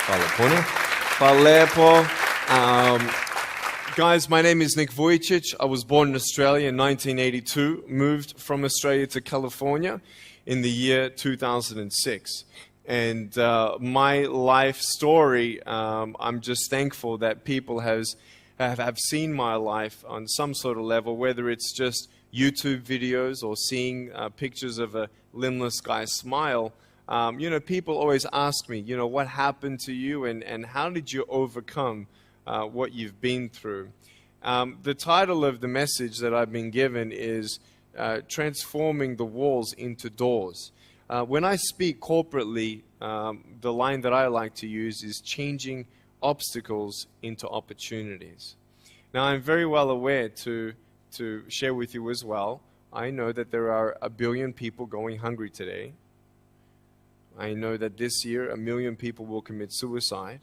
Hvala puno. Guys, my name is Nick Vujicic. I was born in Australia in 1982, moved from Australia to California in the year 2006. And my life story, I'm just thankful that people have seen my life on some sort of level, whether it's just YouTube videos or seeing pictures of a limbless guy's smile. People always ask me, what happened to you and how did you overcome what you've been through. The title of the message that I've been given is Transforming the Walls into Doors. When I speak corporately, the line that I like to use is changing obstacles into opportunities. Now, I'm very well aware to share with you as well, I know that there are 1 billion people going hungry today. I know that this year 1 million people will commit suicide.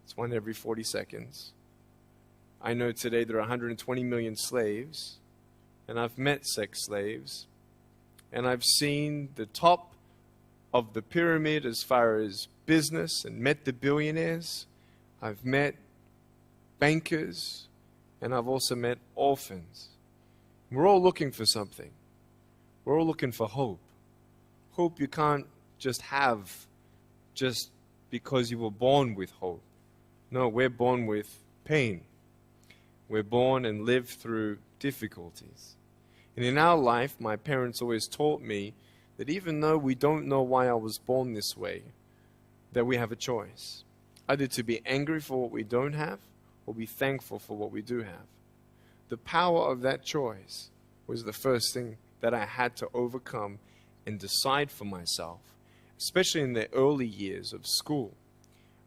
It's 1 every 40 seconds. I know today there are 120 million slaves, and I've met sex slaves, and I've seen the top of the pyramid as far as business and met the billionaires. I've met bankers, and I've also met orphans. We're all looking for something. We're all looking for hope. Hope you can't just have just because you were born with hope. No, we're born with pain. We're born and live through difficulties. And in our life, my parents always taught me that even though we don't know why I was born this way, that we have a choice. Either to be angry for what we don't have, or be thankful for what we do have. The power of that choice was the first thing that I had to overcome and decide for myself, especially in the early years of school.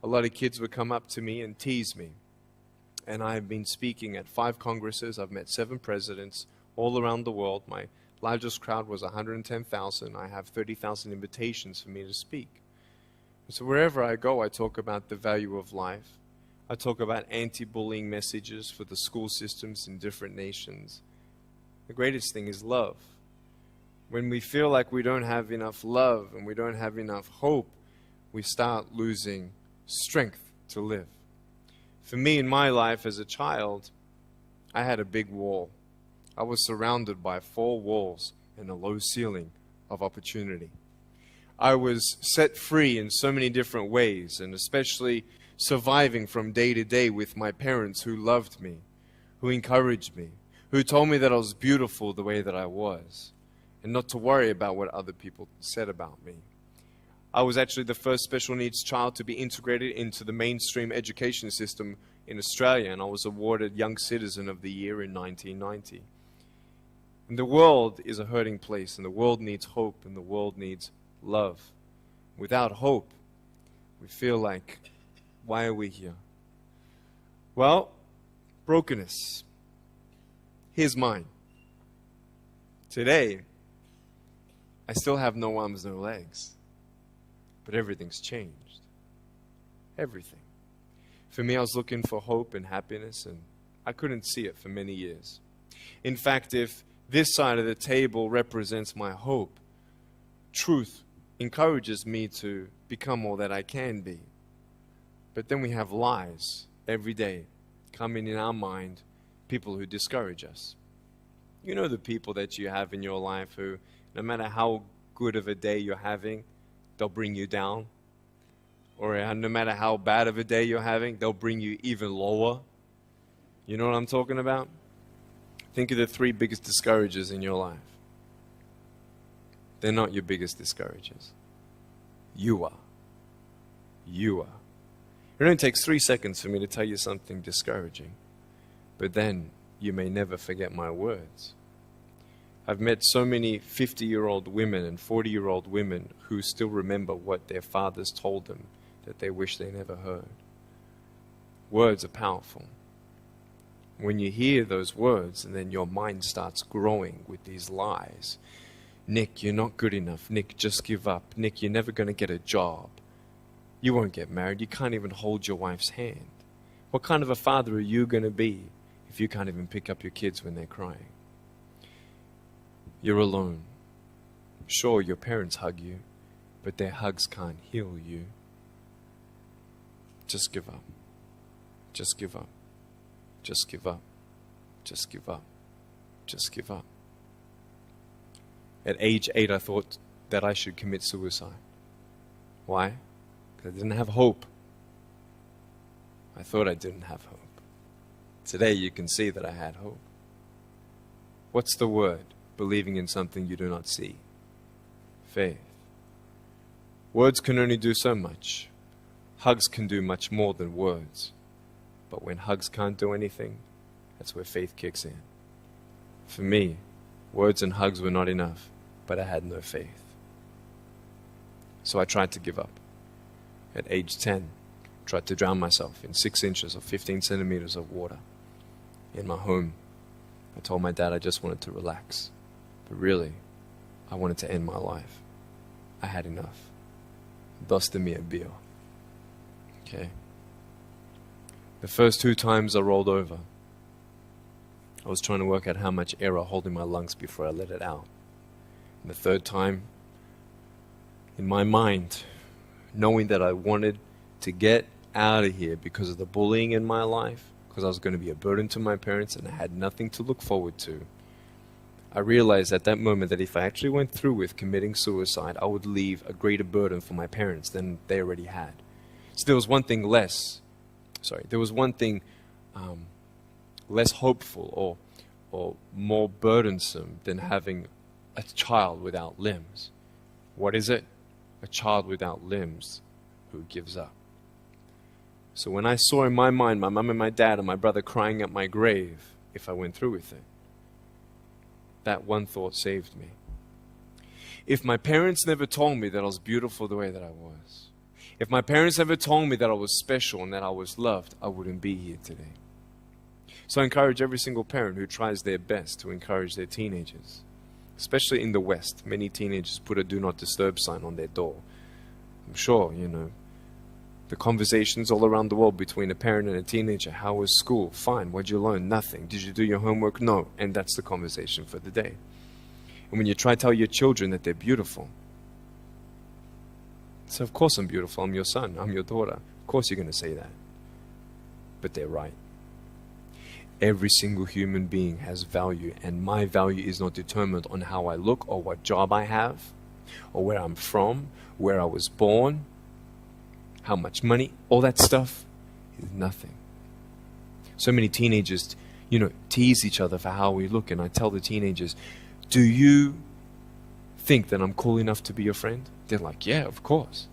A lot of kids would come up to me and tease me. And I've been speaking at 5 congresses. I've met 7 presidents all around the world. My largest crowd was 110,000. I have 30,000 invitations for me to speak. So wherever I go, I talk about the value of life. I talk about anti-bullying messages for the school systems in different nations. The greatest thing is love. When we feel like we don't have enough love and we don't have enough hope, we start losing strength to live. For me, in my life as a child, I had a big wall. I was surrounded by 4 walls and a low ceiling of opportunity. I was set free in so many different ways, and especially surviving from day to day with my parents who loved me, who encouraged me, who told me that I was beautiful the way that I was, and not to worry about what other people said about me. I was actually the first special needs child to be integrated into the mainstream education system in Australia, and I was awarded Young Citizen of the Year in 1990. And the world is a hurting place, and the world needs hope, and the world needs love. Without hope, we feel like, why are we here? Well, brokenness. Here's mine. Today, I still have no arms, no legs. But everything's changed. Everything. For me, I was looking for hope and happiness, and I couldn't see it for many years. In fact, if this side of the table represents my hope, truth encourages me to become all that I can be. But then we have lies every day coming in our mind, people who discourage us. You know the people that you have in your life who, no matter how good of a day you're having, they'll bring you down. Or no matter how bad of a day you're having, they'll bring you even lower. You know what I'm talking about? Think of the 3 biggest discouragers in your life. They're not your biggest discouragers. You are. You are. It only takes 3 seconds for me to tell you something discouraging. But then you may never forget my words. I've met so many 50-year-old women and 40-year-old women who still remember what their fathers told them that they wish they never heard. Words are powerful. When you hear those words and then your mind starts growing with these lies. Nick, you're not good enough. Nick, just give up. Nick, you're never going to get a job. You won't get married. You can't even hold your wife's hand. What kind of a father are you going to be if you can't even pick up your kids when they're crying? You're alone. Sure, your parents hug you, but their hugs can't heal you. Just give up. Just give up. Just give up. Just give up. Just give up. At age 8, I thought that I should commit suicide. Why? Because I didn't have hope. I thought I didn't have hope. Today you can see that I had hope. What's the word? Believing in something you do not see. Faith. Words can only do so much. Hugs can do much more than words. But when hugs can't do anything, that's where faith kicks in. For me, words and hugs were not enough, but I had no faith. So I tried to give up. At age 10, tried to drown myself in 6 inches or 15 centimeters of water. In my home, I told my dad I just wanted to relax. But really, I wanted to end my life. I had enough. Dosta mi bio. Okay. The first 2 times I rolled over, I was trying to work out how much air I hold in my lungs before I let it out. And the 3rd time, in my mind, knowing that I wanted to get out of here because of the bullying in my life, because I was going to be a burden to my parents and I had nothing to look forward to, I realized at that moment that if I actually went through with committing suicide, I would leave a greater burden for my parents than they already had. So there was one thing less hopeful or more burdensome than having a child without limbs. What is it? A child without limbs who gives up. So when I saw in my mind my mom and my dad and my brother crying at my grave, if I went through with it, that one thought saved me. If my parents never told me that I was beautiful the way that I was, if my parents never told me that I was special and that I was loved, I wouldn't be here today. So I encourage every single parent who tries their best to encourage their teenagers. Especially in the West, many teenagers put a do not disturb sign on their door. I'm sure, the conversations all around the world between a parent and a teenager. How was school? Fine. What'd you learn? Nothing. Did you do your homework? No. And that's the conversation for the day. And when you try to tell your children that they're beautiful, so of course I'm beautiful. I'm your son. I'm your daughter. Of course you're going to say that. But they're right. Every single human being has value, and my value is not determined on how I look or what job I have or where I'm from, where I was born, how much money. All that stuff is nothing. So many teenagers, tease each other for how we look, and I tell the teenagers, do you think that I'm cool enough to be your friend? They're like, yeah, of course.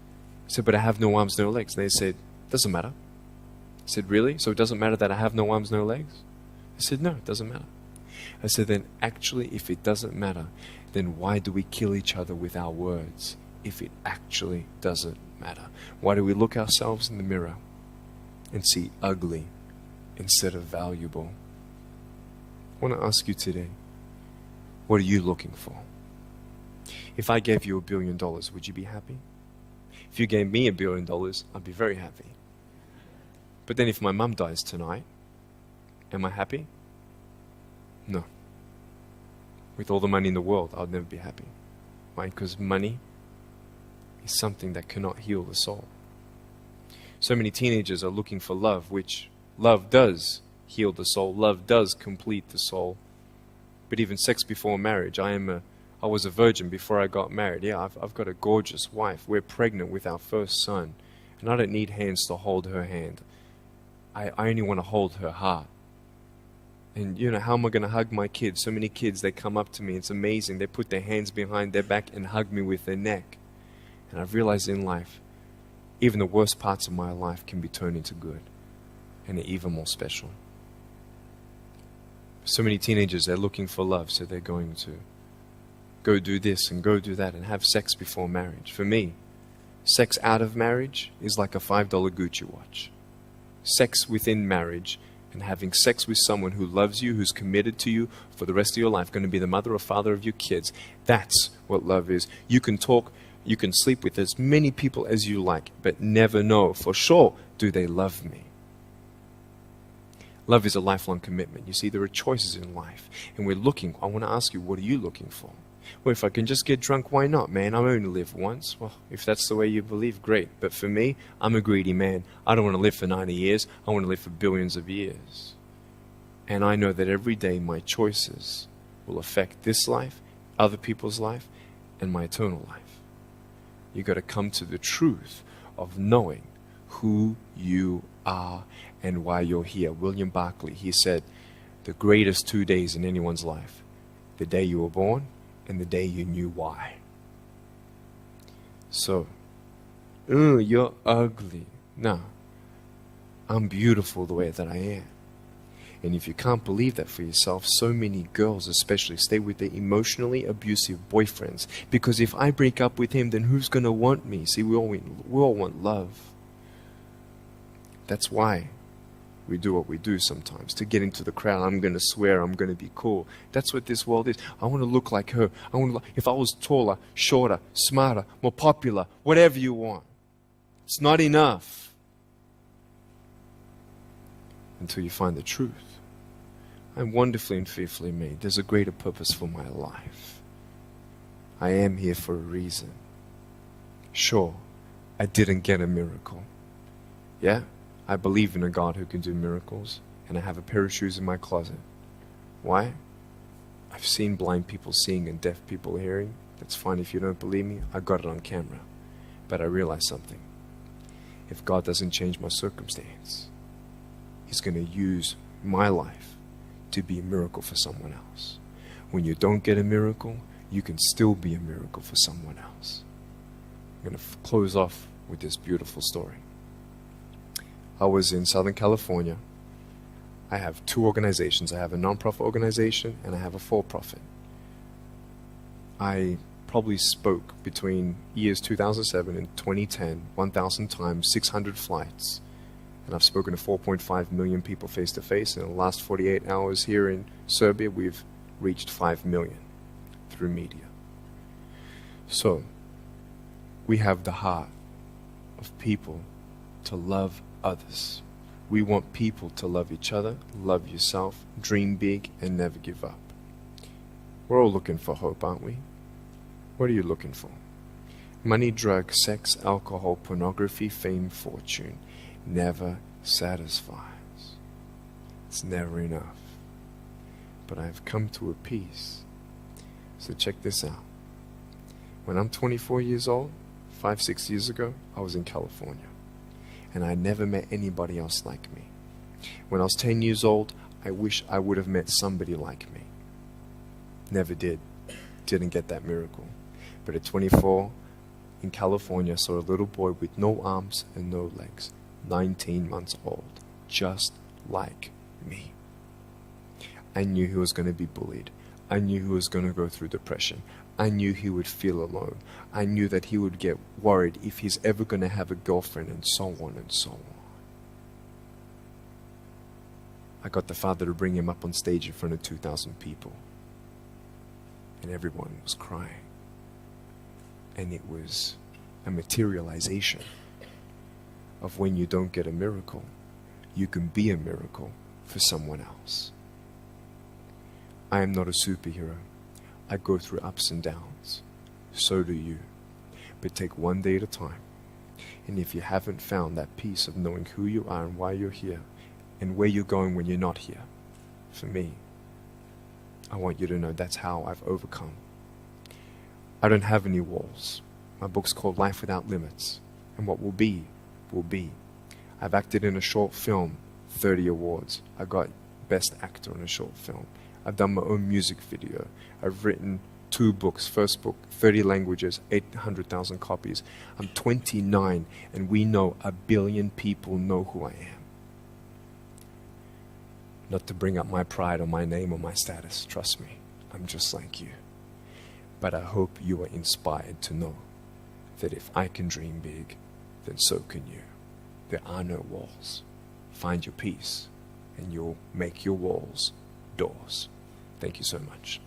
I said, but I have no arms, no legs. And they said, doesn't matter. I said, really? So it doesn't matter that I have no arms, no legs? I said, no, it doesn't matter. I said, then actually, if it doesn't matter, then why do we kill each other with our words if it actually doesn't matter? Why do we look ourselves in the mirror and see ugly instead of valuable? I want to ask you today, what are you looking for? If I gave you $1 billion, would you be happy? If you gave me $1 billion, I'd be very happy. But then if my mum dies tonight, am I happy? No. With all the money in the world, I'll never be happy. Why? Because money is something that cannot heal the soul. So many teenagers are looking for love, which love does heal the soul. Love does complete the soul. But even sex before marriage, I was a virgin before I got married. Yeah, I've got a gorgeous wife. We're pregnant with our first son. And I don't need hands to hold her hand. I only want to hold her heart. And how am I going to hug my kids? So many kids, they come up to me. It's amazing. They put their hands behind their back and hug me with their neck. And I've realized in life, even the worst parts of my life can be turned into good. And they're even more special. So many teenagers, they're looking for love. So they're going to go do this and go do that and have sex before marriage. For me, sex out of marriage is like a $5 Gucci watch. Sex within marriage and having sex with someone who loves you, who's committed to you for the rest of your life, going to be the mother or father of your kids. That's what love is. You can talk, you can sleep with as many people as you like, but never know for sure, do they love me? Love is a lifelong commitment. You see, there are choices in life. And we're looking, I want to ask you, what are you looking for? Well, if I can just get drunk, why not, man? I only live once. Well, if that's the way you believe, great. But for me, I'm a greedy man. I don't want to live for 90 years. I want to live for billions of years. And I know that every day my choices will affect this life, other people's life, and my eternal life. You got to come to the truth of knowing who you are and why you're here. William Barclay, he said, the greatest 2 days in anyone's life, the day you were born and the day you knew why. So, you're ugly. No, I'm beautiful the way that I am. And if you can't believe that for yourself, so many girls especially stay with their emotionally abusive boyfriends. Because if I break up with him, then who's going to want me? See, we all want love. That's why we do what we do sometimes. To get into the crowd, I'm going to swear, I'm going to be cool. That's what this world is. I want to look like her. If I was taller, shorter, smarter, more popular, whatever you want. It's not enough until you find the truth. I'm wonderfully and fearfully made. There's a greater purpose for my life. I am here for a reason. Sure, I didn't get a miracle. Yeah, I believe in a God who can do miracles, and I have a pair of shoes in my closet. Why? I've seen blind people seeing and deaf people hearing. That's fine if you don't believe me. I got it on camera. But I realized something. If God doesn't change my circumstance, He's going to use my life to be a miracle for someone else. When you don't get a miracle, you can still be a miracle for someone else. I'm going to close off with this beautiful story. I was in Southern California. I have two organizations. I have a non-profit organization and I have a for-profit. I probably spoke between years 2007 and 2010, 1,000 times, 600 flights. And I've spoken to 4.5 million people face-to-face. In the last 48 hours here in Serbia, we've reached 5 million through media. So, we have the heart of people to love others. We want people to love each other, love yourself, dream big, and never give up. We're all looking for hope, aren't we? What are you looking for? Money, drugs, sex, alcohol, pornography, fame, fortune never satisfies. It's never enough. But I've come to a peace. So check this out. When I'm 24 years old, 5-6 years ago, I was in California. And I never met anybody else like me. When I was 10 years old, I wish I would have met somebody like me. Never did. Didn't get that miracle. But at 24, in California, I saw a little boy with no arms and no legs, 19 months old, just like me. I knew he was going to be bullied. I knew he was going to go through depression. I knew he would feel alone. I knew that he would get worried if he's ever going to have a girlfriend, and so on and so on. I got the father to bring him up on stage in front of 2,000 people. And everyone was crying. And it was a materialization of when you don't get a miracle, you can be a miracle for someone else. I am not a superhero. I go through ups and downs. So do you. But take one day at a time. And if you haven't found that peace of knowing who you are and why you're here, and where you're going when you're not here, for me, I want you to know that's how I've overcome. I don't have any walls. My book's called Life Without Limits. And what will be, will be. I've acted in a short film, 30 awards. I got Best Actor in a short film. I've done my own music video. I've written 2 books. First book, 30 languages, 800,000 copies. I'm 29, and we know 1 billion people know who I am. Not to bring up my pride or my name or my status. Trust me, I'm just like you. But I hope you are inspired to know that if I can dream big, then so can you. There are no walls. Find your peace, and you'll make your walls doors. Thank you so much.